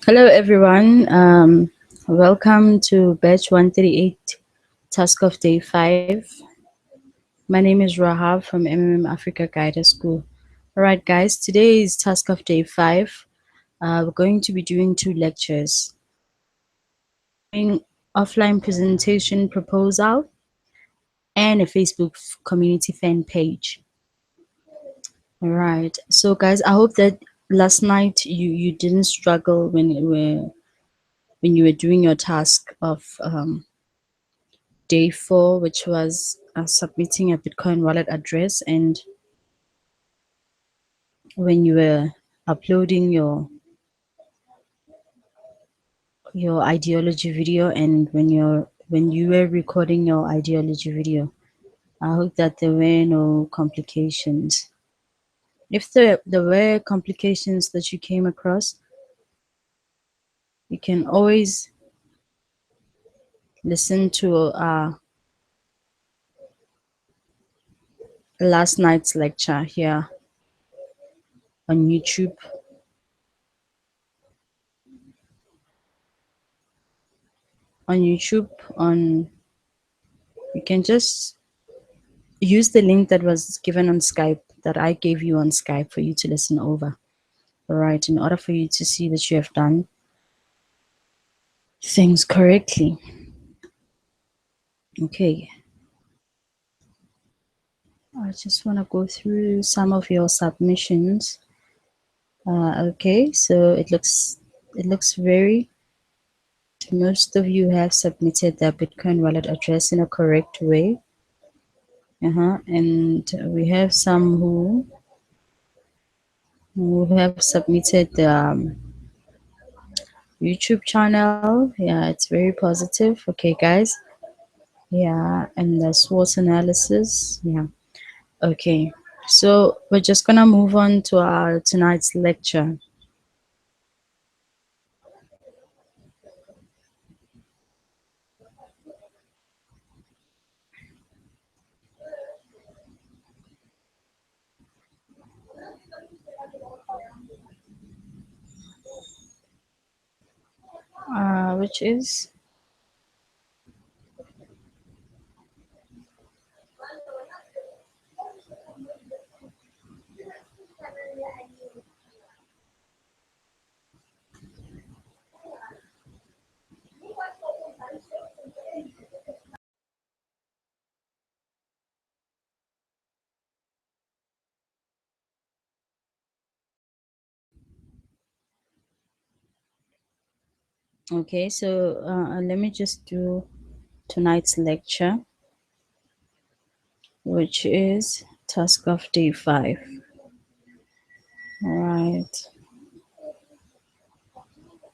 Hello, everyone. Welcome to batch 138, task of day 5. My name is Rahab from Africa Guidance School. All right, guys, today is task of day 5. We're going to be doing 2 lectures. Offline presentation proposal and a Facebook community fan page. All right. So, guys, I hope that last night you didn't struggle when you were doing your task of day 4, which was submitting a Bitcoin wallet address, and when you were uploading your ideology video, and when you were recording your ideology video. I hope that there were no complications. If there were complications that you came across, you can always listen to last night's lecture here on YouTube. You can just use the link that was given on Skype, that I gave you on Skype, for you to listen over. All right, in order for you to see that you have done things correctly. Okay. I just want to go through some of your submissions. Okay, so it looks very. Most of you have submitted their Bitcoin wallet address in a correct way. And we have some who have submitted the YouTube channel. Yeah, it's very positive. Okay, guys. Yeah, and the SWOT analysis. Yeah. Okay. So we're just gonna move on to our tonight's lecture. Which is okay. So let me just do tonight's lecture, which is task of day 5. All right.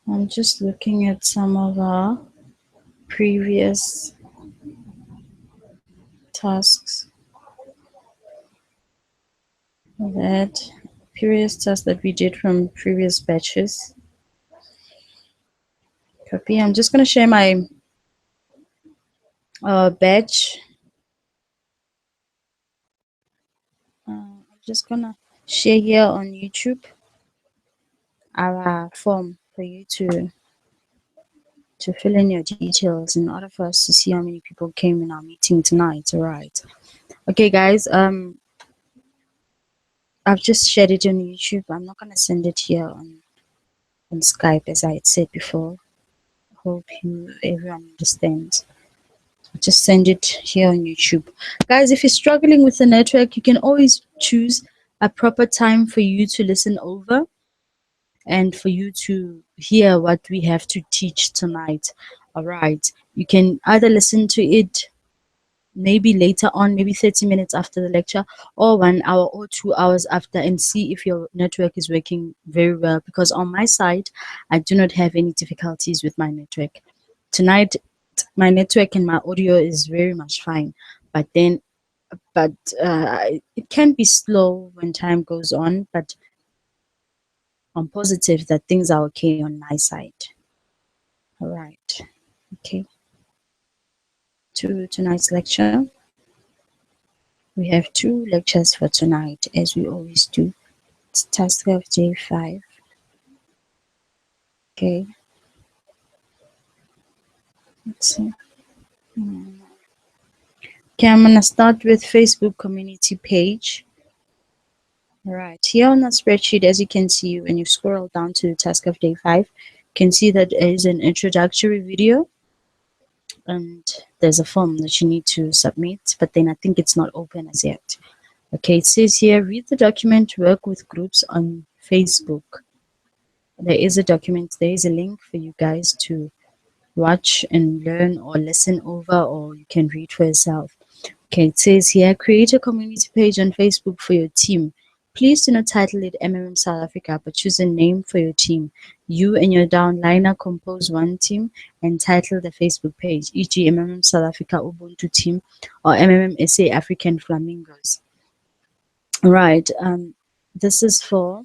I'm just looking at some of our previous tasks that we did from previous batches. Copy. I'm just going to share my batch. I'm just going to share here on YouTube our form for you to fill in your details in order for us to see how many people came in our meeting tonight. All right. Okay, guys. I've just shared it on YouTube. I'm not going to send it here on Skype, as I had said before. Hope everyone understands. Just send it here on YouTube. Guys, if you're struggling with the network, you can always choose a proper time for you to listen over and for you to hear what we have to teach tonight. All right. You can either listen to it maybe later on, maybe 30 minutes after the lecture, or 1 hour or 2 hours after, and see if your network is working very well, because on my side I do not have any difficulties with my network tonight. My network and my audio is very much fine, but it can be slow when time goes on, but I'm positive that things are okay on my side. All right. Okay. To tonight's lecture. We have 2 lectures for tonight, as we always do. It's task of day 5. Okay, let's see. Okay, I'm gonna start with Facebook community page. Right here on the spreadsheet, as you can see, when you scroll down to the task of day 5, you can see that there is an introductory video and there's a form that you need to submit, but then I think it's not open as yet. Okay, it says here, read the document, work with groups on Facebook. There is a document, there is a link for you guys to watch and learn or listen over, or you can read for yourself. Okay, it says here, create a community page on Facebook for your team. Please do not title it MMM South Africa, but choose a name for your team. You and your downliner compose one team and title the Facebook page, e.g. MMM South Africa Ubuntu team or MMM SA African Flamingos. Right, this is for,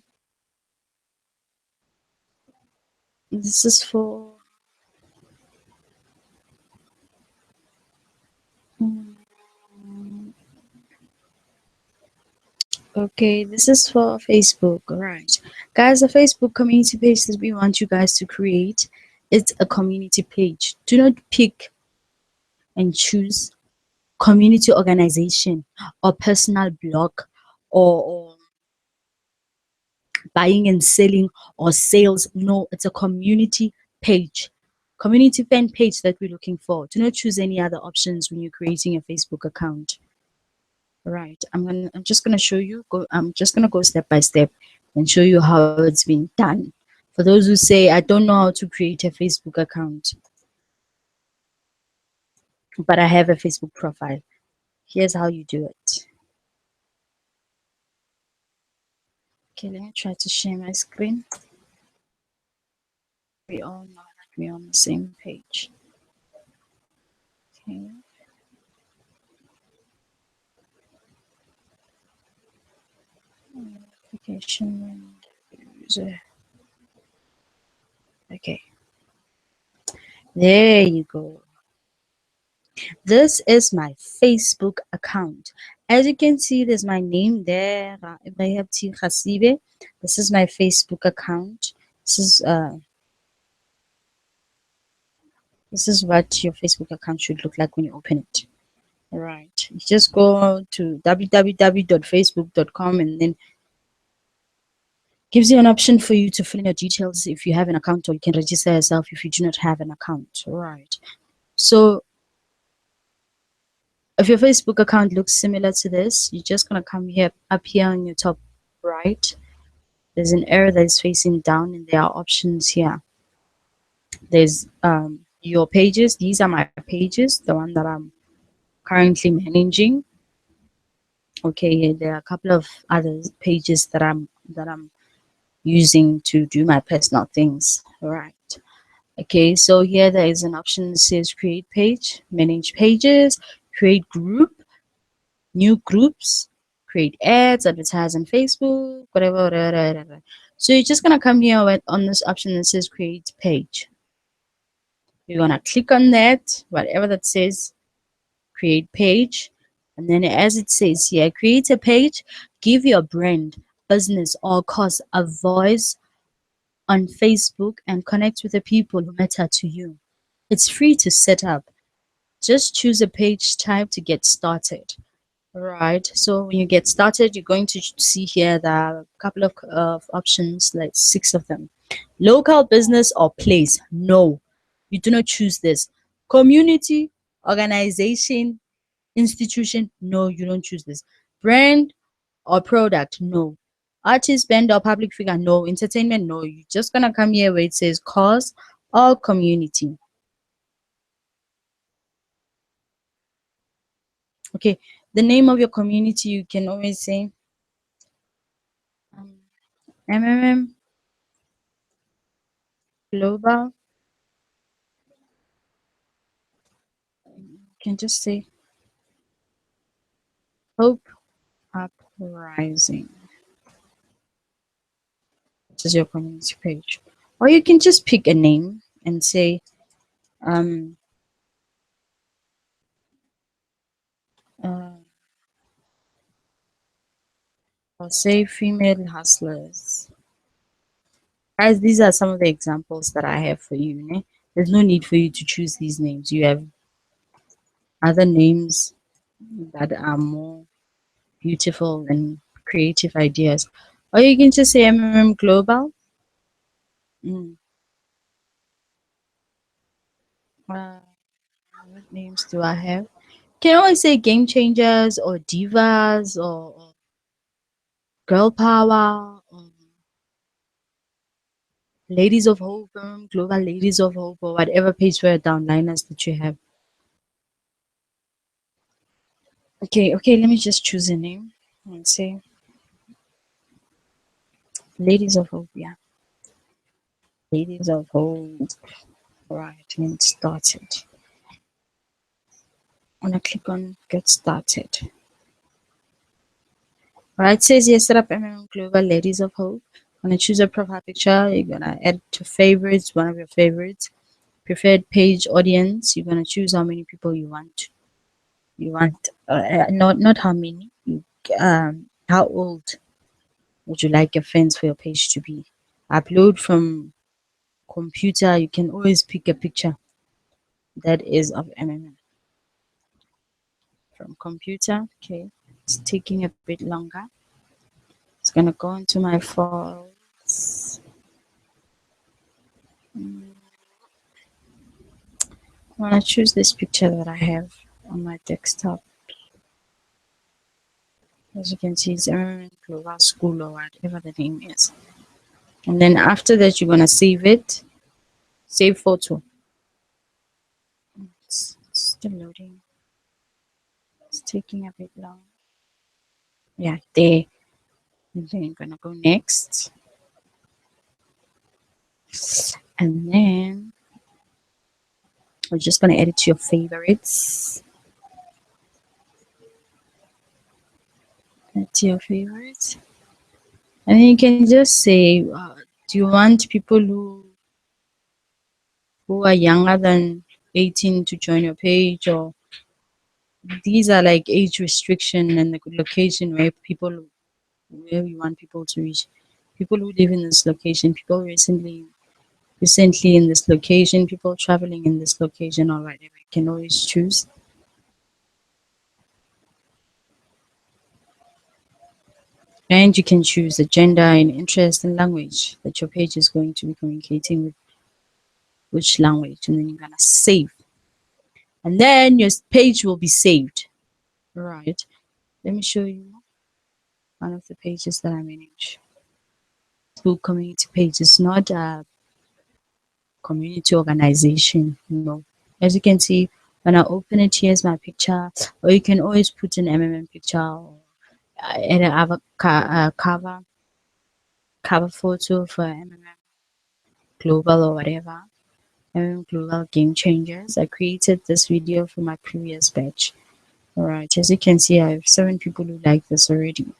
this is for, okay, this is for Facebook. Right. Guys, the Facebook community page that we want you guys to create, it's a community page. Do not pick and choose community organization or personal blog or buying and selling or sales. No, it's a community page. Community fan page that we're looking for. Do not choose any other options when you're creating a Facebook account. Right. I'm just gonna show you. I'm just gonna go step by step and show you how it's been done. For those who say I don't know how to create a Facebook account, but I have a Facebook profile. Here's how you do it. Okay, let me try to share my screen. We all know that we're on the same page. Okay. Application and user. Okay. There you go. This is my Facebook account. As you can see, there's my name there, Rahab T. Khasibe. This is my Facebook account. This is uh, this is what your Facebook account should look like when you open it. Right. You just go to www.facebook.com and then gives you an option for you to fill in your details if you have an account, or you can register yourself if you do not have an account. Right. So if your Facebook account looks similar to this, you're just gonna come here up here on your top right. There's an arrow that is facing down, and there are options here. There's your pages. These are my pages, the one that I'm currently managing. Okay, there are a couple of other pages that I'm using to do my personal things. Right. Okay, so here there is an option that says create page, manage pages, create group, new groups, create ads, advertise on Facebook, whatever, whatever, whatever. So you're just gonna come here on this option that says create page. You're gonna click on that, whatever that says create page, and then as it says here, create a page, give your brand, business, or cause a voice on Facebook and connect with the people who matter to you. It's free to set up. Just choose a page type to get started. Right. So when you get started, you're going to see here the couple of options, like 6 of them. Local business or place. No, you do not choose this. Community, organization, institution. No, you don't choose this. Brand or product. No. Artist, band or public figure. No. Entertainment. No. You're just gonna come here where it says cause or community. Okay. The name of your community, you can always say um, MMM Global. You can just say Hope Uprising. This is your community page. Or you can just pick a name and say, um, uh, I'll say female hustlers. Guys, these are some of the examples that I have for you. Ne? There's no need for you to choose these names. You have other names that are more beautiful and creative ideas. Or you can just say MMM Global. Mm. Uh, what names do I have? Can always say Game Changers or Divas or Girl Power or Ladies of Hope, Global Ladies of Hope, or whatever page for downliners that you have. Okay, let me just choose a name and say Ladies of Hope, yeah. Ladies of Hope. Right, and started. I'm gonna click on get started. Right, it says here set up MMM Global Ladies of Hope. I'm gonna choose a profile picture. You're gonna add to favorites, one of your favorites. Preferred page audience. You're gonna choose how many people you want. You want not how many. How old would you like your fans for your page to be? Upload from computer. You can always pick a picture that is of MMM from computer. Okay, it's taking a bit longer. It's gonna go into my files. I'm gonna choose this picture that I have on my desktop. As you can see, it's MMM Global School or whatever the name is. And then after that, you're gonna save it. Save photo. It's still loading. It's taking a bit long. Yeah, there. And then you're gonna go next. And then we're just gonna add it to your favorites. Add to your favorites. And then you can just say, do you want people who are younger than 18 to join your page, or these are like age restriction and the location where you want people to reach. People who live in this location, people recently in this location, people traveling in this location or whatever. You can always choose. And you can choose the gender and interest and language that your page is going to be communicating with, which language, and then you're gonna save. And then your page will be saved. Right. Let me show you one of the pages that I manage. Facebook community page is not a community organization, no. As you can see, when I open it, here's my picture, or you can always put an MMM picture or add a cover photo for MMM Global or whatever. MMM Global Game Changers. I created this video for my previous batch. Alright, as you can see, I have 7 people who like this already.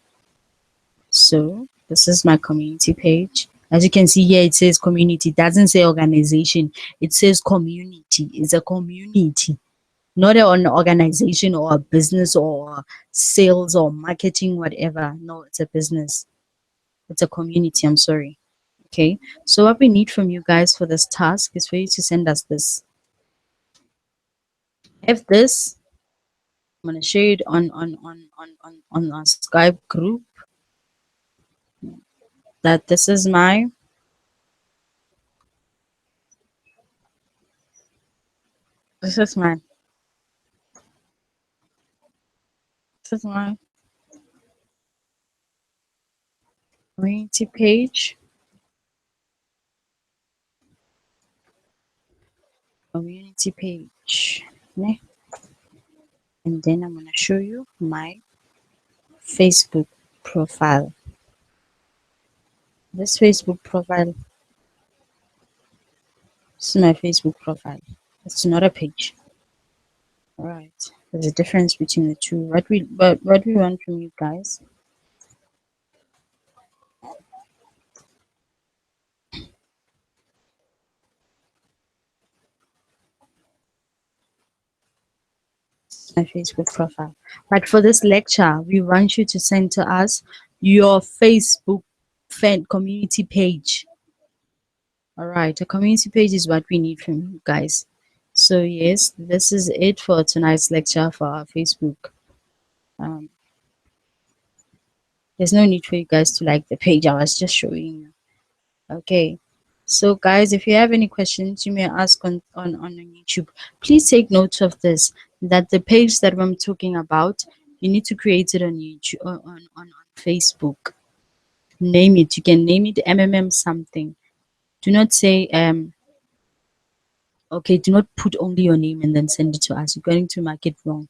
So this is my community page. As you can see here, it says community. It doesn't say organization. It says community. It's a community, not an organization or a business or sales or marketing, whatever. No, it's a business. It's a community. I'm sorry. Okay. So what we need from you guys for this task is for you to send us this. If this, I'm gonna share it on our Skype group. That this is my this is my community page. Community page. Ne? And then I'm gonna show you my Facebook profile. This Facebook profile, this is my Facebook profile. It's not a page. All right. There's a difference between the two. What we want from you guys. My Facebook profile. But for this lecture, we want you to send to us your Facebook fan community page. All right, a community page is what we need from you guys. So yes, this is it for tonight's lecture for our Facebook. Um, there's no need for you guys to like the page. I was just showing you. Okay. So guys, if you have any questions, you may ask on YouTube. Please take note of this, that the page that I'm talking about, you need to create it on YouTube on Facebook. Name it. You can name it MMM something. Do not say okay, do not put only your name and then send it to us. You're going to mark it wrong.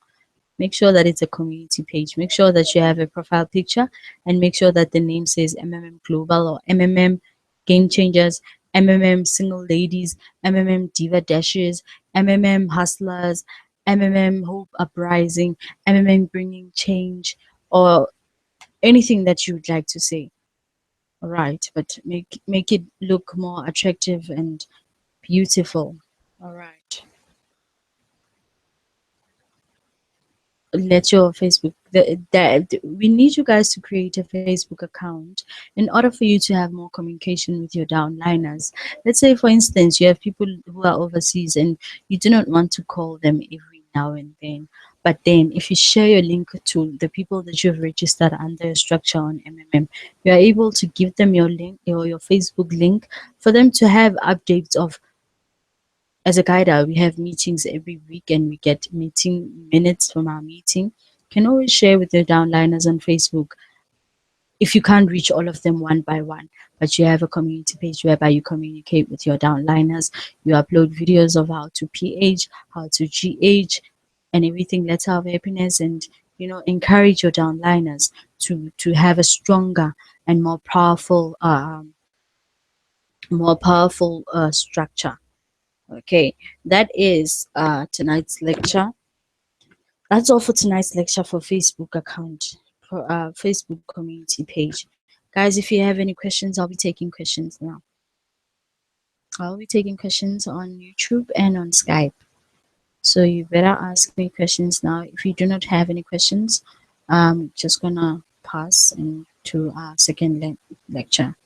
Make sure that it's a community page. Make sure that you have a profile picture, and make sure that the name says MMM Global or MMM Game Changers, MMM Single Ladies, MMM Diva Dashes, MMM Hustlers, MMM Hope Uprising, MMM Bringing Change, or anything that you would like to say. All right, but make it look more attractive and beautiful. All right. Let your Facebook we need you guys to create a Facebook account in order for you to have more communication with your downliners. Let's say for instance you have people who are overseas and you do not want to call them every now and then, but then if you share your link to the people that you've registered under a structure on MMM, you are able to give them your link or your Facebook link for them to have updates of. As a guider, we have meetings every week and we get meeting minutes from our meeting. You can always share with your downliners on Facebook if you can't reach all of them one by one, but you have a community page whereby you communicate with your downliners. You upload videos of how to PH, how to GH, and everything, letter of happiness, and encourage your downliners to have a stronger and more powerful structure. Okay, that is tonight's lecture. That's all for tonight's lecture for Facebook account, for Facebook community page. Guys, if you have any questions, I'll be taking questions now. I'll be taking questions on YouTube and on Skype. So you better ask me questions now. If you do not have any questions, I'm just gonna pass into our second lecture.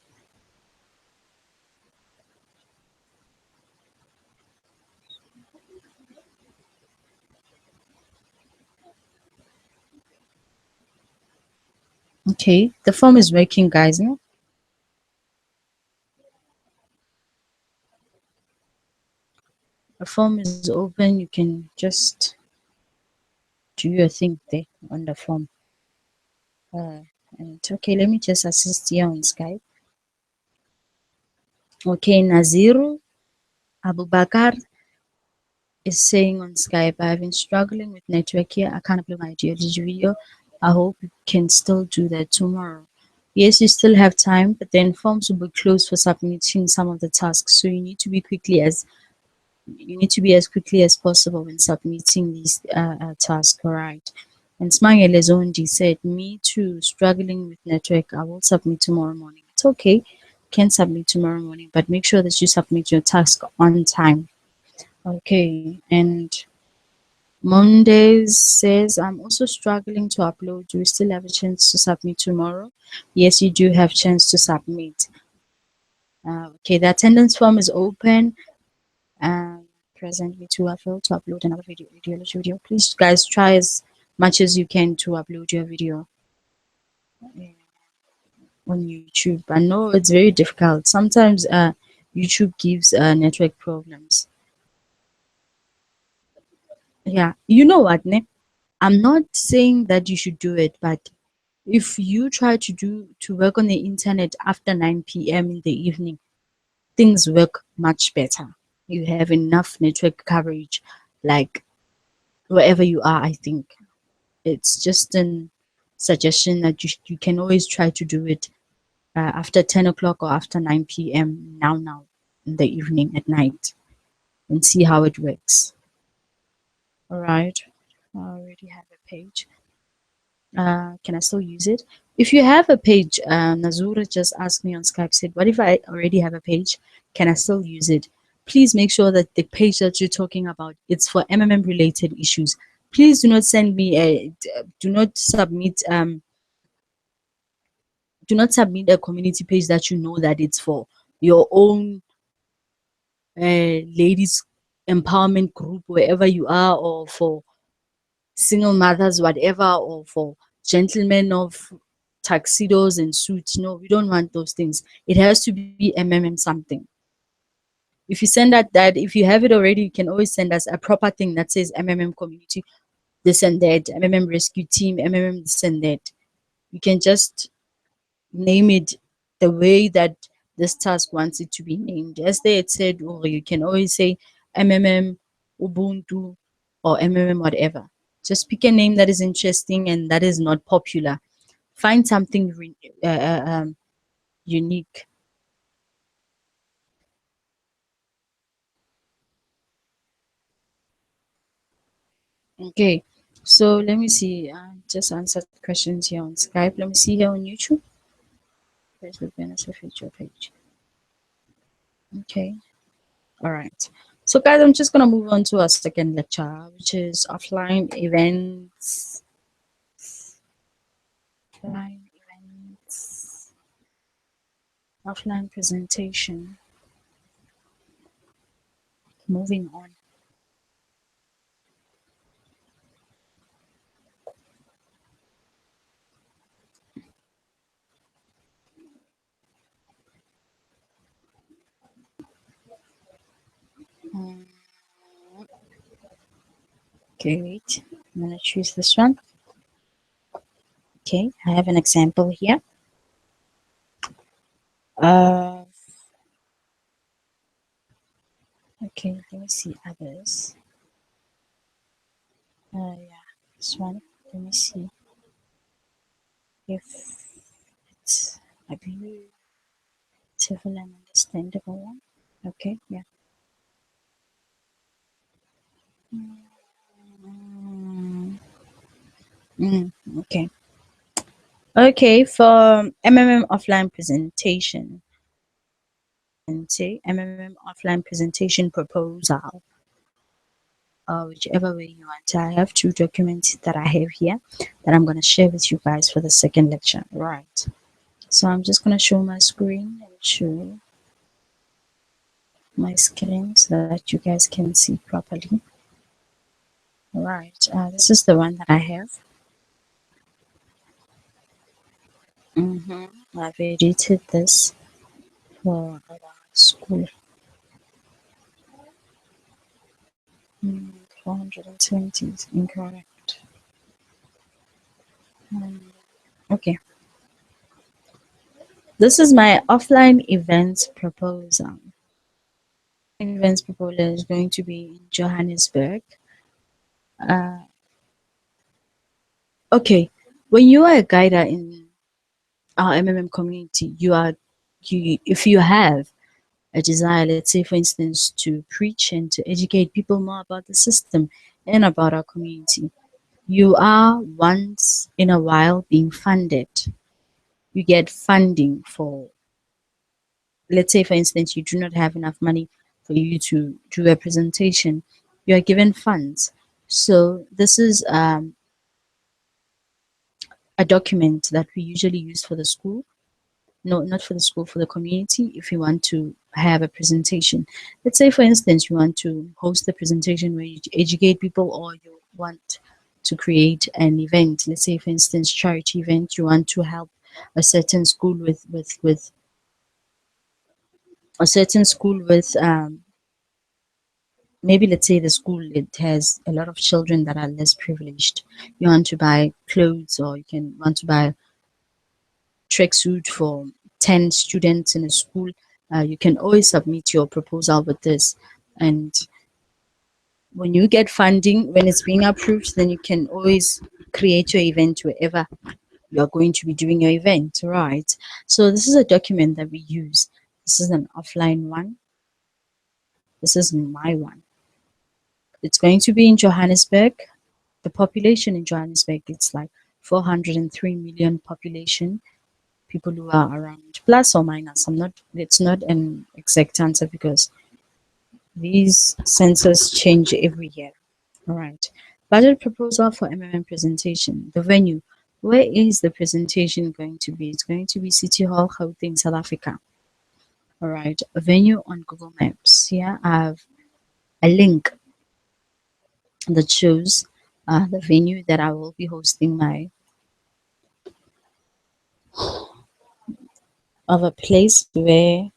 Okay, the form is working, guys. No? The form is open. You can just do your thing there on the form. Uh, and okay, let me just assist you on Skype. Okay, Naziru Abubakar is saying on Skype, I've been struggling with network here. I can't upload my ideology video. I hope you can still do that tomorrow. Yes, you still have time, but then forms will be closed for submitting some of the tasks. So you need to be as quickly as possible when submitting these tasks. All right. And Smangele Zondi said, me too, struggling with network. I will submit tomorrow morning. It's okay. Can submit tomorrow morning, but make sure that you submit your task on time. Okay. And Mondays says, I'm also struggling to upload. Do we still have a chance to submit tomorrow? Yes, you do have chance to submit. Okay, the attendance form is open. Present V2, I failed to upload another ideology video. Please, guys, try as much as you can to upload your video on YouTube. I know it's very difficult. Sometimes YouTube gives network problems. Yeah, you know what, ne? I'm not saying that you should do it, but if you try to work on the internet after 9 p.m. in the evening, things work much better. You have enough network coverage, like wherever you are. I think it's just an suggestion that you can always try to do it after 10 o'clock or after 9 p.m. now in the evening at night and see how it works. All right, I already have a page. Can I still use it? If you have a page, Nazura just asked me on Skype, said, what if I already have a page? Can I still use it? Please make sure that the page that you're talking about, it's for MMM related issues. Please do not send me do not submit a community page that you know that it's for your own ladies empowerment group wherever you are, or for single mothers, whatever, or for gentlemen of tuxedos and suits. No, we don't want those things. It has to be MMM something. If you send that, if you have it already, you can always send us a proper thing that says MMM community, this and that, MMM rescue team, MMM this and that. You can just name it the way that this task wants it to be named. As they had said, or you can always say MMM Ubuntu or MMM whatever. Just pick a name that is interesting and that is not popular. Find something unique. Okay, so let me see. I just answered questions here on Skype. Let me see here on YouTube. Facebook benefit feature page. Okay, all right. So, guys, I'm just gonna move on to our second lecture, which is offline events. Offline events. Offline presentation. Moving on. Um, okay, wait. I'm gonna choose this one. Okay, I have an example here. Uh, okay, let me see others. Yeah, this one. Let me see if it's a beautiful and understandable one. Okay, yeah. Mm, okay. Okay, for MMM offline presentation, and say MMM offline presentation proposal, whichever way you want. I have two documents that I have here that I'm going to share with you guys for the second lecture. Right. So I'm just going to show my screen and show my screen so that you guys can see properly. Right. This is the one that I have. I've edited this for our school. 420 is incorrect. Um, okay. This is my offline events proposal. Events proposal is going to be in Johannesburg. Uh, okay. When you are a guide in our MMM community, if you have a desire, let's say for instance, to preach and to educate people more about the system and about our community, you are once in a while being funded. You get funding for, let's say for instance, you do not have enough money for you to do a presentation, you are given funds. So this is a document that we usually use for the school. No, not for the school, for the community. If you want to have a presentation, let's say for instance you want to host a presentation where you educate people, or you want to create an event, let's say for instance charity event, you want to help a certain school with a certain school with maybe let's say the school, it has a lot of children that are less privileged. You want to buy clothes, or you can want to buy tracksuit for 10 students in a school. You can always submit your proposal with this, and when you get funding, when it's being approved, then you can always create your event wherever you're going to be doing your event, right? So this is a document that we use. This is an offline one. This is my one. It's going to be in Johannesburg. The population in Johannesburg, it's like 403 million population, people who are around, plus or minus. It's not an exact answer because these census change every year. All right. Budget proposal for MMM presentation. The venue. Where is the presentation going to be? It's going to be City Hall, Gauteng, South Africa. All right. A venue on Google Maps. here, I have a link that shows the venue that I will be hosting my of a place where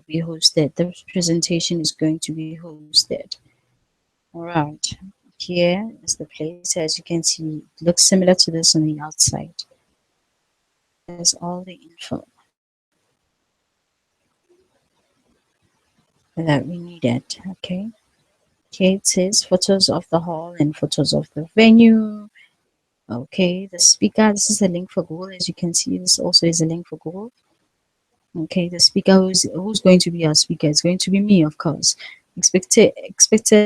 be hosted. The presentation is going to be hosted. All right. Here is the place. As you can see, it looks similar to this on the outside. There's all the info that we needed. Okay. Okay, it says photos of the hall and photos of the venue. Okay, the speaker. This is a link for Google. As you can see, this also is a link for Google. Okay, the speaker who's going to be our speaker is going to be me, of course. Expected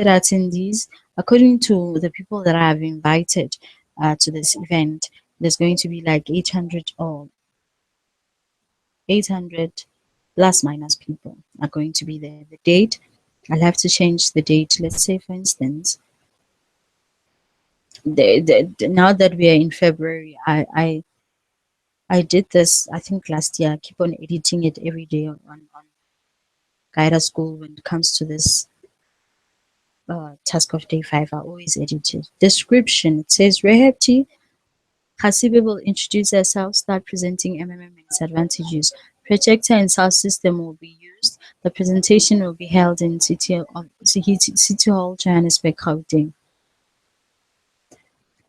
attendees, according to the people that I have invited to this event, there's going to be like 800 or 800 plus minus people are going to be there. The date, I'll have to change the date. Let's say, for instance, now that we are in February, I did this, I think last year. I keep on editing it every day on Guida School when it comes to this task of day 5. I always edit it. Description, it says Rahab Hasibe will introduce herself, start presenting MMM and its advantages. Projector and sound system will be used. The presentation will be held in City Hall, Johannesburg, Gauteng.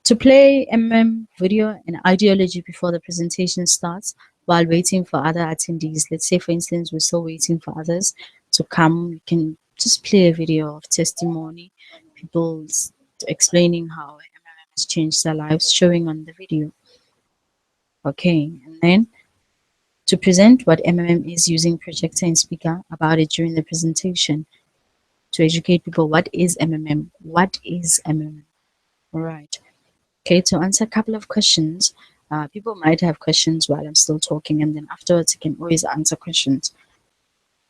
To play MM video and ideology before the presentation starts while waiting for other attendees. Let's say, for instance, we're still waiting for others to come. We can just play a video of testimony, people explaining how MMM has changed their lives, showing on the video. Okay, and then to present what MMM is, using projector and speaker about it during the presentation to educate people. What is MMM? What is MMM? All right. Okay, to answer a couple of questions, people might have questions while I'm still talking, and then afterwards, I can always answer questions.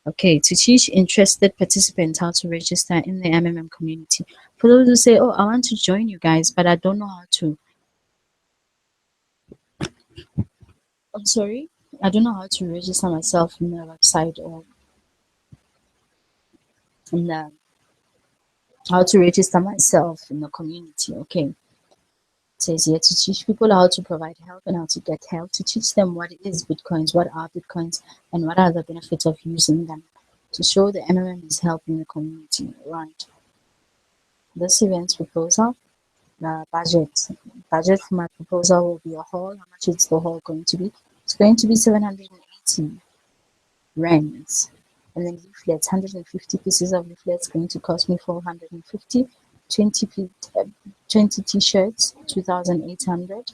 Okay, to teach interested participants how to register in the MMM community. For those who say, oh, I want to join you guys, but I don't know how to. I'm sorry, I don't know how to register myself in the website or in the how to register myself in the community. Okay, says here to teach people how to provide help and how to get help, to teach them what is Bitcoins, what are Bitcoins, and what are the benefits of using them, to show the MMM is helping the community. Right. This event's proposal, budget for my proposal will be a hall. How much is the hall going to be? It's going to be 780 rands. And then leaflets, 150 pieces of leaflets, going to cost me 450. 20 t-shirts, 2,800.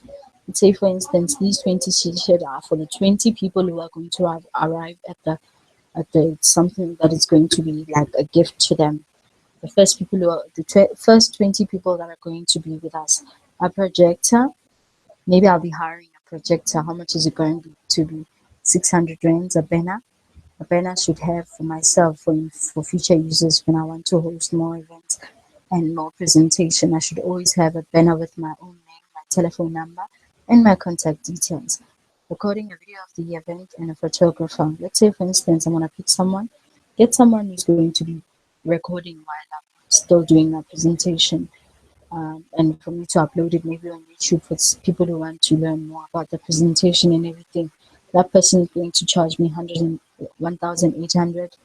Let's say, for instance, these 20 t-shirts are for the 20 people who are going to arrive at the something that is going to be like a gift to them. The first people who are first 20 people that are going to be with us. A projector, maybe I'll be hiring a projector. How much is it going to be? 600 rands. A banner. A banner should have for myself for future users when I want to host more events and more presentation. I should always have a banner with my own name, my telephone number, and my contact details. Recording a video of the event and a photographer. Let's say, for instance, I'm going to pick someone, get someone who's going to be recording while I'm still doing my presentation. And for me to upload it maybe on YouTube for people who want to learn more about the presentation and everything. That person is going to charge me 1,800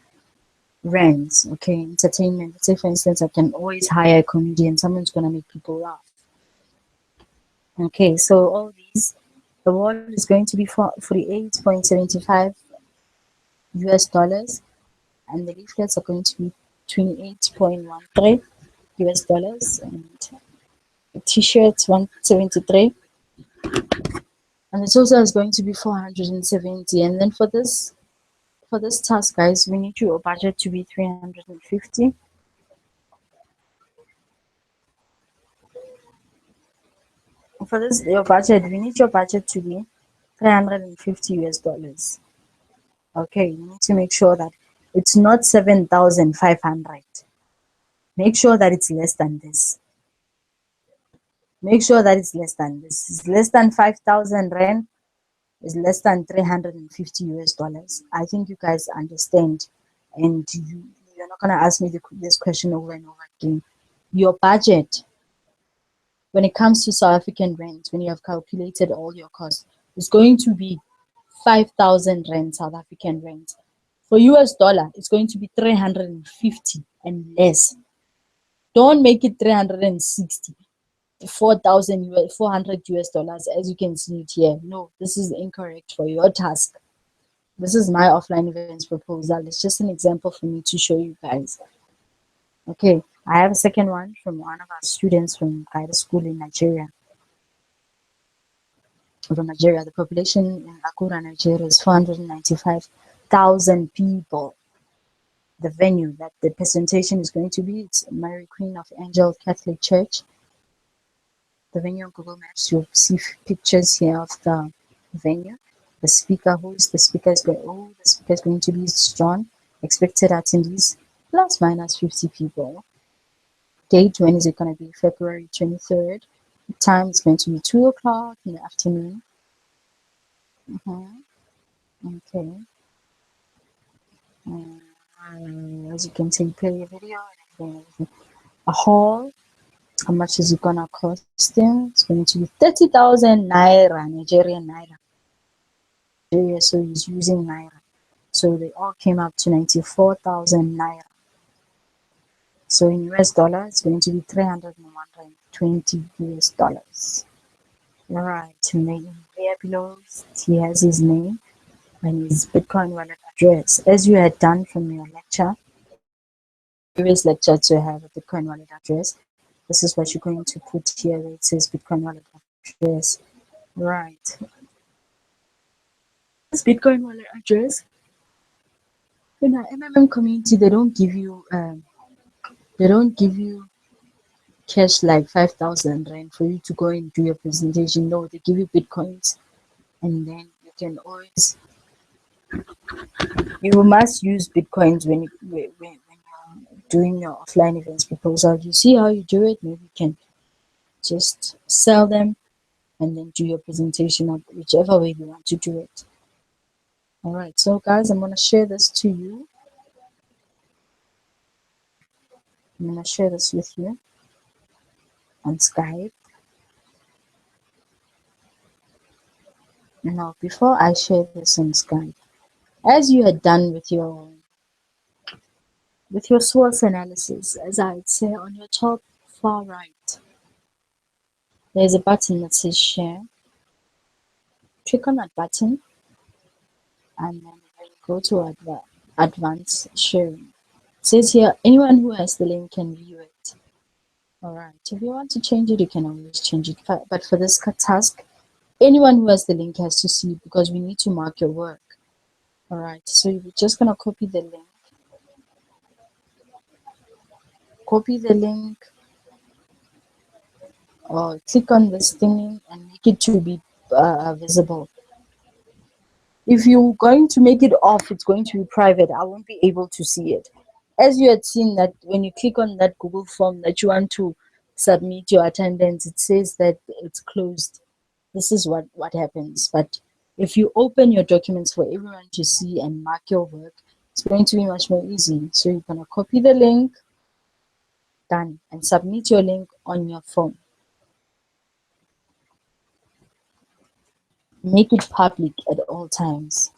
rands. Okay, entertainment. Let's say, for instance, I can always hire a comedian. Someone's going to make people laugh. Okay, so all these, the wall is going to be 48.75 US dollars, and the leaflets are going to be 28.13 US dollars, and the t-shirts 173, and the total is going to be 470. And then for this task, guys, we need your budget to be 350. For this, your budget, we need your budget to be 350 US dollars. Okay, you need to make sure that it's not 7,500. Make sure that it's less than this. Make sure that it's less than this. It's less than 5,000 rand. It's less than 350 US dollars. I think you guys understand, and you're not gonna ask me this question over and over again. Your budget when it comes to South African rent, when you have calculated all your costs, is going to be 5,000 rand South African rent. For US dollar, it's going to be 350 and less. Don't make it 360, 4,000 US, 400 US dollars, as you can see it here. No, this is incorrect for your task. This is my offline events proposal. It's just an example for me to show you guys. Okay, I have a second one from one of our students from Kaida School in Nigeria. From Nigeria, the population in Akura, Nigeria is 495,000 people. The venue that the presentation is going to be, it's Mary Queen of Angel Catholic Church. The venue on Google Maps, you'll see pictures here of the venue. The speaker, who is the speaker is going, the speaker is going to be John. Expected attendees, plus minus 50 people. Date, when is it going to be? February 23rd. The time is going to be 2 o'clock in the afternoon. Okay. As you can see, play a video and everything. A hall. How much is it gonna cost them? It's going to be 30,000 naira, Nigerian naira. So he's using naira. So they all came up to 94,000 naira. So in US dollar, it's going to be 320 US dollars. All right, to make him here below, he has his name and his Bitcoin wallet address. As you had done from your lecture, previous lecture, to have a Bitcoin wallet address, this is what you're going to put here where it says Bitcoin wallet address. Right. This Bitcoin wallet address, in our MMM community, they don't give you cash like 5,000 rand for you to go and do your presentation. No, they give you Bitcoins, and then you can always, you must use Bitcoins when you're doing your offline events proposal. You see how you do it? Maybe you can just sell them and then do your presentation of whichever way you want to do it. All right, so guys, I'm going to share this to you. I'm going to share this with you on Skype. Now, before I share this on Skype, as you had done with your source analysis, as I'd say on your top far right, there's a button that says share. Click on that button and then go to advanced sharing. It says here, anyone who has the link can view it. All right, if you want to change it, you can always change it. But for this task, anyone who has the link has to see it because we need to mark your work. All right, so you're just going to copy the link. Copy the link or click on this thing and make it to be visible. If you're going to make it off, it's going to be private. I won't be able to see it. As you had seen that when you click on that Google form that you want to submit your attendance, it says that it's closed. This is what happens. But if you open your documents for everyone to see and mark your work, it's going to be much more easy. So you're going to copy the link, done, and submit your link on your phone. Make it public at all times.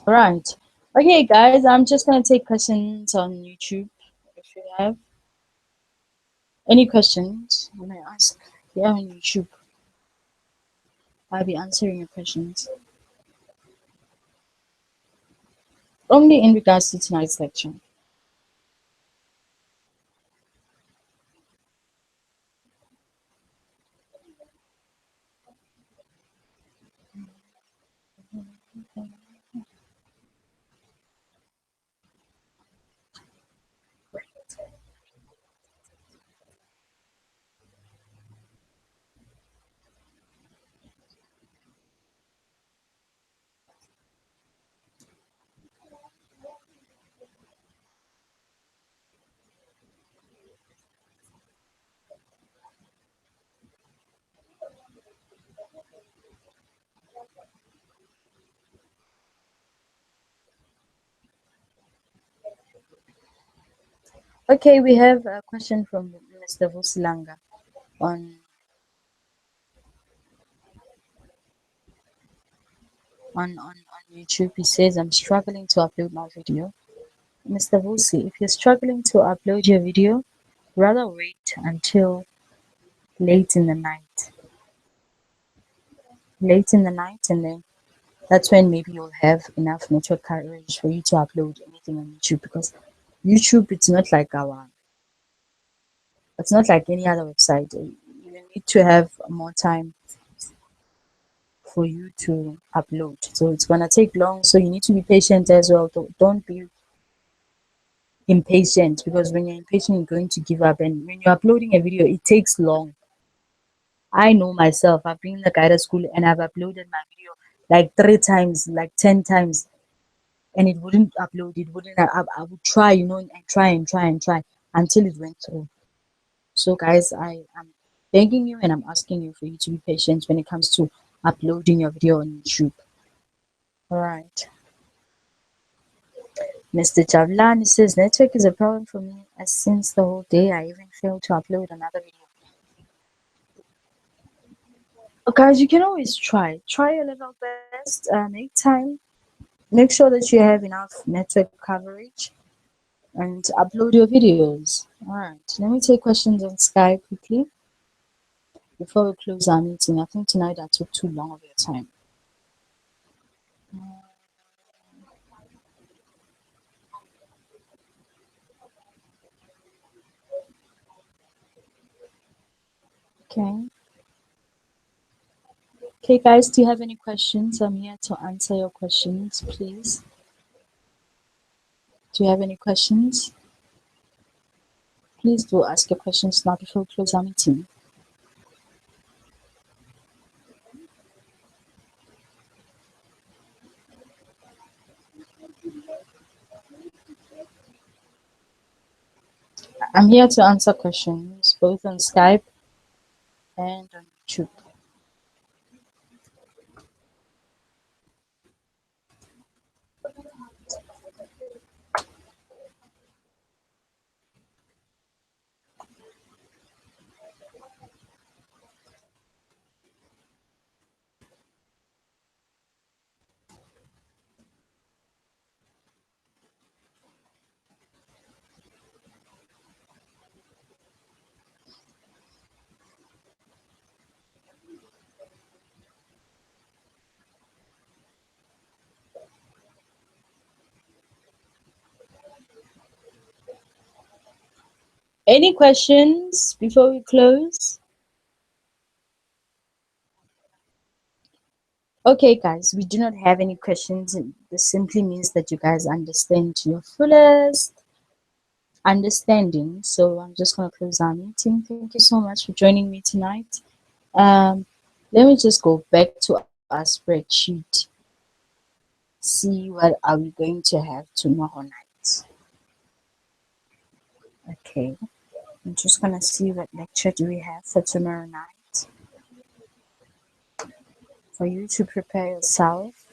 Right. Okay, guys, I'm just going to take questions on YouTube. If you have any questions, you may ask here on YouTube. I'll be answering your questions. Only in regards to tonight's lecture. Okay, we have a question from Mr. Vusilanga on on YouTube. He says, I'm struggling to upload my video. Mr. Vusi, if you're struggling to upload your video, rather wait until late in the night. Late in the night, and then that's when maybe you'll have enough network coverage for you to upload anything on YouTube, because YouTube, it's not like any other website. You need to have more time for you to upload. So it's gonna take long. So you need to be patient as well. Don't be impatient, because when you're impatient, you're going to give up. And when you're uploading a video, it takes long. I know myself. I've been in the guided school and I've uploaded my video like 3 times, like 10 times, and it wouldn't upload. It wouldn't. I would try, and try and try and try until it went through. So, guys, I am begging you and I'm asking you for you to be patient when it comes to uploading your video on YouTube. All right. Mr. Javlan says network is a problem for me, as since the whole day I even failed to upload another video. Guys, you can always try your level best. Make time. Make sure that you have enough network coverage and upload your videos. All right. Let me take questions on Skype quickly before we close our meeting. I think tonight I took too long of your time. Okay. Okay, guys, do you have any questions? I'm here to answer your questions, please. Do you have any questions? Please do ask your questions now before we close our meeting. I'm here to answer questions both on Skype and on YouTube. Any questions before we close? Okay, guys, we do not have any questions. This simply means that you guys understand to your fullest understanding. So I'm just going to close our meeting. Thank you so much for joining me tonight. Let me just go back to our spreadsheet. See what are we going to have tomorrow night. Okay, I'm just going to see what lecture do we have for tomorrow night. For you to prepare yourself.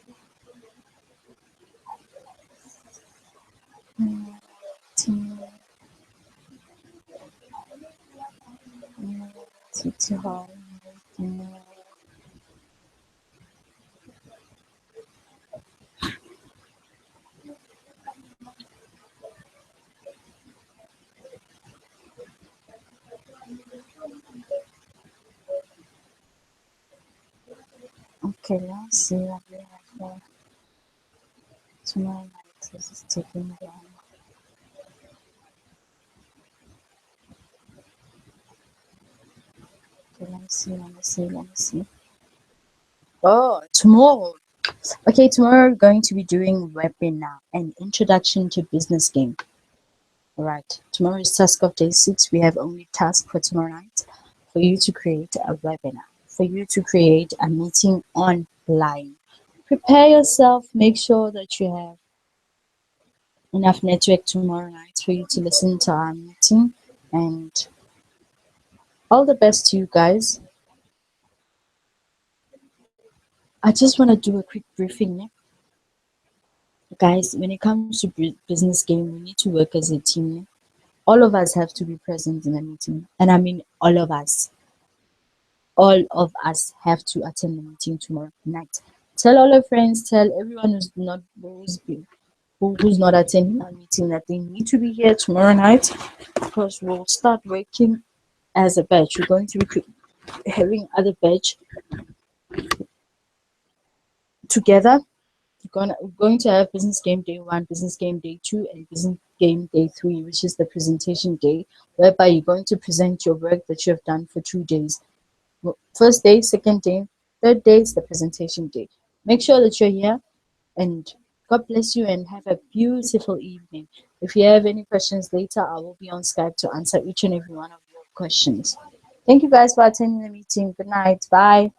City Hall. Okay, let's see what we have for tomorrow night. This is taking long. Okay, let me see. Oh, tomorrow. Okay, tomorrow we're going to be doing webinar, an introduction to business game. All right, tomorrow is task of day 6. We have only task for tomorrow night for you to create a webinar, for you to create a meeting online. Prepare yourself, make sure that you have enough network tomorrow night for you to listen to our meeting, and all the best to you guys. I just want to do a quick briefing, yeah? Guys. When it comes to business game, we need to work as a team, yeah? all of us have to be present in the meeting. And I mean all of us have to attend the meeting tomorrow night. Tell all your friends, tell everyone who's not attending our meeting that they need to be here tomorrow night, because we'll start working as a batch. We're going to be having other batch together. We're going to have business game day 1, business game day 2, and business game day 3, which is the presentation day, whereby you're going to present your work that you have done for 2 days. First day, second day, third day is the presentation day. Make sure that you're here, and God bless you and have a beautiful evening. If you have any questions later, I will be on Skype to answer each and every one of your questions. Thank you guys for attending the meeting. Good night. Bye.